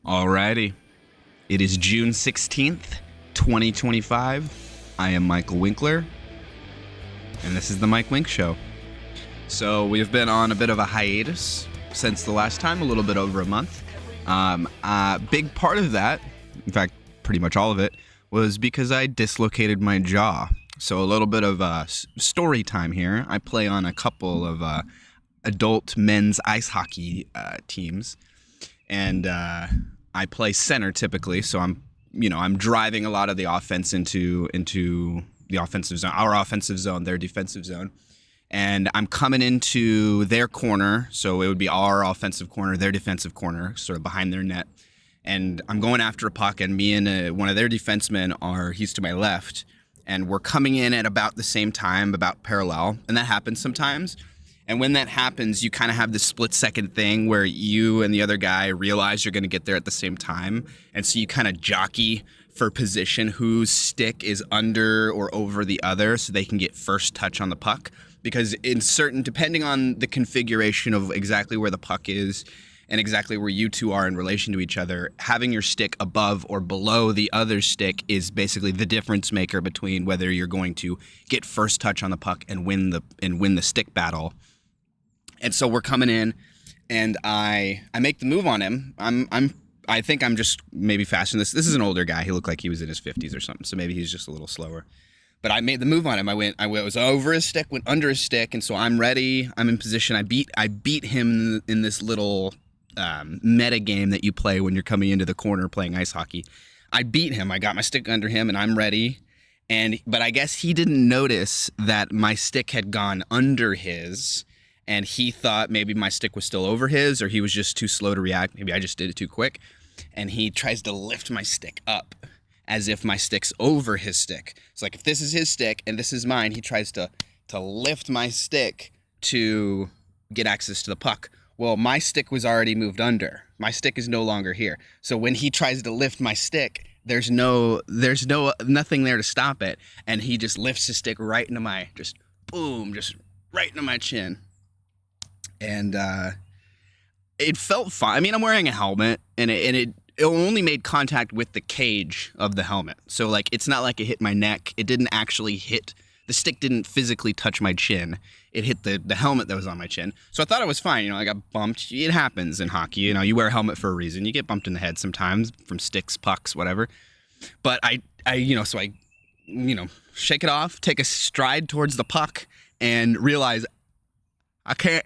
Alrighty. It is June 16th, 2025. I am Michael Winkler, and this is the Mike Wink Show. So we've been on a bit of a hiatus since the last time, a little bit over a month. Big part of that, in fact, pretty much all of it, was because I dislocated my jaw. So a little bit of story time here. I play on a couple of adult men's ice hockey teams, and I play center typically. So I'm driving a lot of the offense into the offensive zone, our offensive zone, their defensive zone. And I'm coming into their corner, so it would be our offensive corner, their defensive corner, sort of behind their net. And I'm going after a puck, and me and one of their defensemen he's to my left, and we're coming in at about the same time, about parallel, and that happens sometimes. And when that happens, you kind of have this split-second thing where you and the other guy realize you're going to get there at the same time, and so you kind of jockey for position whose stick is under or over the other so they can get first touch on the puck. Because depending on the configuration of exactly where the puck is and exactly where you two are in relation to each other, having your stick above or below the other stick is basically the difference maker between whether you're going to get first touch on the puck and win the stick battle. And so we're coming in, and I make the move on him. I think I'm just maybe faster than this. This is an older guy. He looked like he was in his 50s or something, so maybe he's just a little slower. But I made the move on him. I was over his stick, went under his stick, and so I'm ready. I'm in position. I beat him in this little meta game that you play when you're coming into the corner playing ice hockey. I beat him. I got my stick under him, and I'm ready. But I guess he didn't notice that my stick had gone under his, and he thought maybe my stick was still over his, or he was just too slow to react. Maybe I just did it too quick. And he tries to lift my stick up as if my stick's over his stick. It's like if this is his stick and this is mine, he tries to lift my stick to get access to the puck. Well, my stick was already moved under. My stick is no longer here. So when he tries to lift my stick, there's nothing there to stop it. And he just lifts his stick right into just right into my chin. And it felt fine. I mean, I'm wearing a helmet, and it only made contact with the cage of the helmet. So, like, it's not like it hit my neck. It didn't actually hit, the stick didn't physically touch my chin. It hit the helmet that was on my chin. So I thought I was fine. I got bumped. It happens in hockey. You wear a helmet for a reason. You get bumped in the head sometimes from sticks, pucks, whatever. But I shake it off, take a stride towards the puck, and realize I can't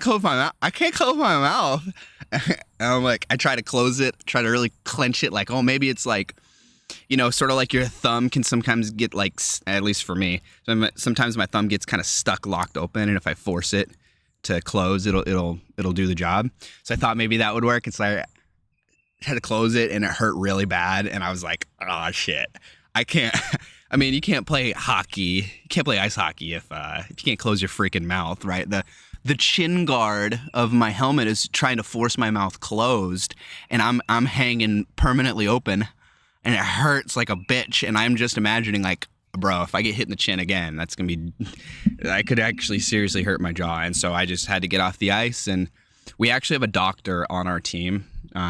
close my mouth. I can't close my mouth. And I'm like, I try to close it, try to really clench it. Like, oh, maybe it's like, sort of like your thumb can sometimes get like, at least for me, sometimes my thumb gets kind of stuck, locked open. And if I force it to close, it'll do the job. So I thought maybe that would work. And so I had to close it, and it hurt really bad. And I was like, oh shit, I can't. I mean, you can't play hockey. You can't play ice hockey if you can't close your freaking mouth, right? The chin guard of my helmet is trying to force my mouth closed, and I'm hanging permanently open, and it hurts like a bitch. And I'm just imagining, like, bro, if I get hit in the chin again, I could actually seriously hurt my jaw. And so I just had to get off the ice. And we actually have a doctor on our team.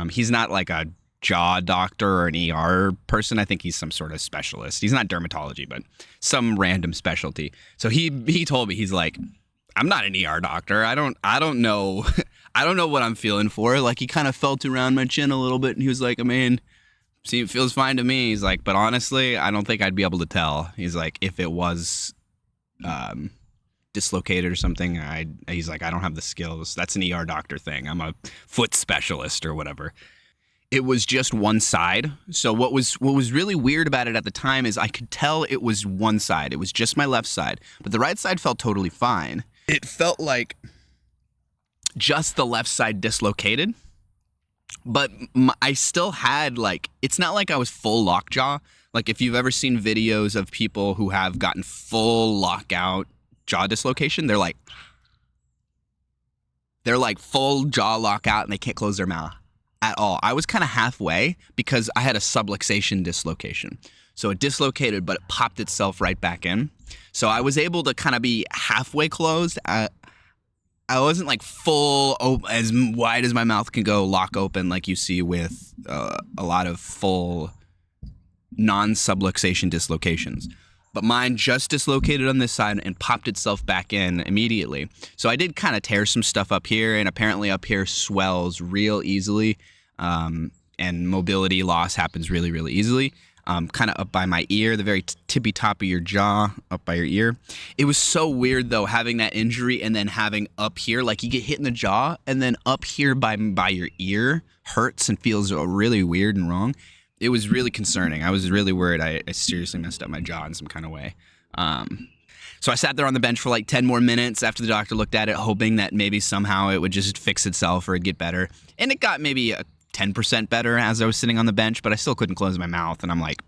He's not like a jaw doctor or an ER person. I think he's some sort of specialist. He's not dermatology, but some random specialty. So he told me, he's like, I'm not an ER doctor. I don't know. I don't know what I'm feeling for. Like, he kind of felt around my chin a little bit, and he was like, I mean, see, it feels fine to me. He's like, but honestly, I don't think I'd be able to tell. He's like, if it was dislocated or something, he's like, I don't have the skills. That's an ER doctor thing. I'm a foot specialist or whatever. It was just one side. So what was really weird about it at the time is I could tell it was one side. It was just my left side, but the right side felt totally fine. It felt like just the left side dislocated, but I still had, like, it's not like I was full lockjaw. Like, if you've ever seen videos of people who have gotten full lockout jaw dislocation, they're like full jaw lockout and they can't close their mouth at all. I was kind of halfway because I had a subluxation dislocation. So it dislocated, but it popped itself right back in. So I was able to kind of be halfway closed. I wasn't like full, as wide as my mouth can go, lock open like you see with a lot of full non-subluxation dislocations. But mine just dislocated on this side and popped itself back in immediately. So I did kind of tear some stuff up here, and apparently up here swells real easily, and mobility loss happens really, really easily. Kind of up by my ear, the very tippy top of your jaw, up by your ear. It was so weird, though, having that injury and then having up here, like you get hit in the jaw, and then up here by your ear hurts and feels really weird and wrong. It was really concerning. I was really worried I seriously messed up my jaw in some kind of way. So I sat there on the bench for like 10 more minutes after the doctor looked at it, hoping that maybe somehow it would just fix itself or it'd get better. And it got maybe 10% better as I was sitting on the bench, but I still couldn't close my mouth. And I'm like,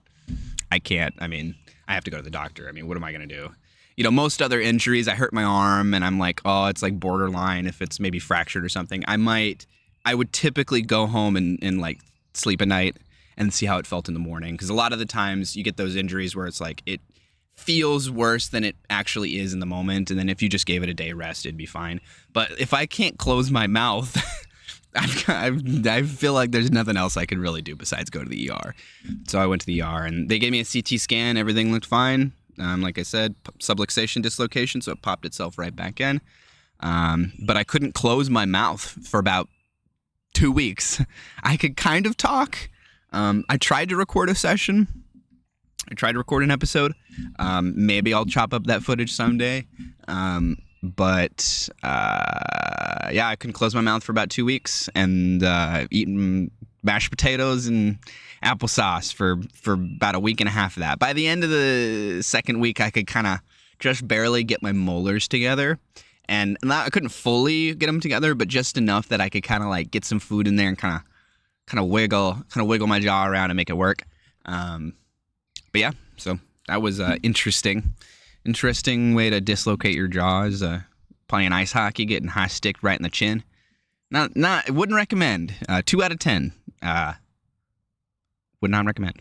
I can't. I mean, I have to go to the doctor. I mean, what am I going to do? You know, most other injuries, I hurt my arm and I'm like, oh, it's like borderline if it's maybe fractured or something. I would typically go home and like sleep at night and see how it felt in the morning. Because a lot of the times you get those injuries where it's like it feels worse than it actually is in the moment. And then if you just gave it a day rest, it'd be fine. But if I can't close my mouth, I feel like there's nothing else I could really do besides go to the ER. So I went to the ER and they gave me a CT scan. Everything looked fine. Like I said, subluxation dislocation, so it popped itself right back in. But I couldn't close my mouth for about 2 weeks. I could kind of talk. I tried to record a session. I tried to record an episode. Maybe I'll chop up that footage someday. But I couldn't close my mouth for about 2 weeks and eating mashed potatoes and applesauce for about a week and a half of that. By the end of the second week, I could kind of just barely get my molars together. And I couldn't fully get them together, but just enough that I could kind of like get some food in there and kind of wiggle my jaw around and make it work. But yeah, so that was interesting way to dislocate your jaws. Playing ice hockey, getting high sticked right in the chin. Not wouldn't recommend. 2 out of 10. Would not recommend.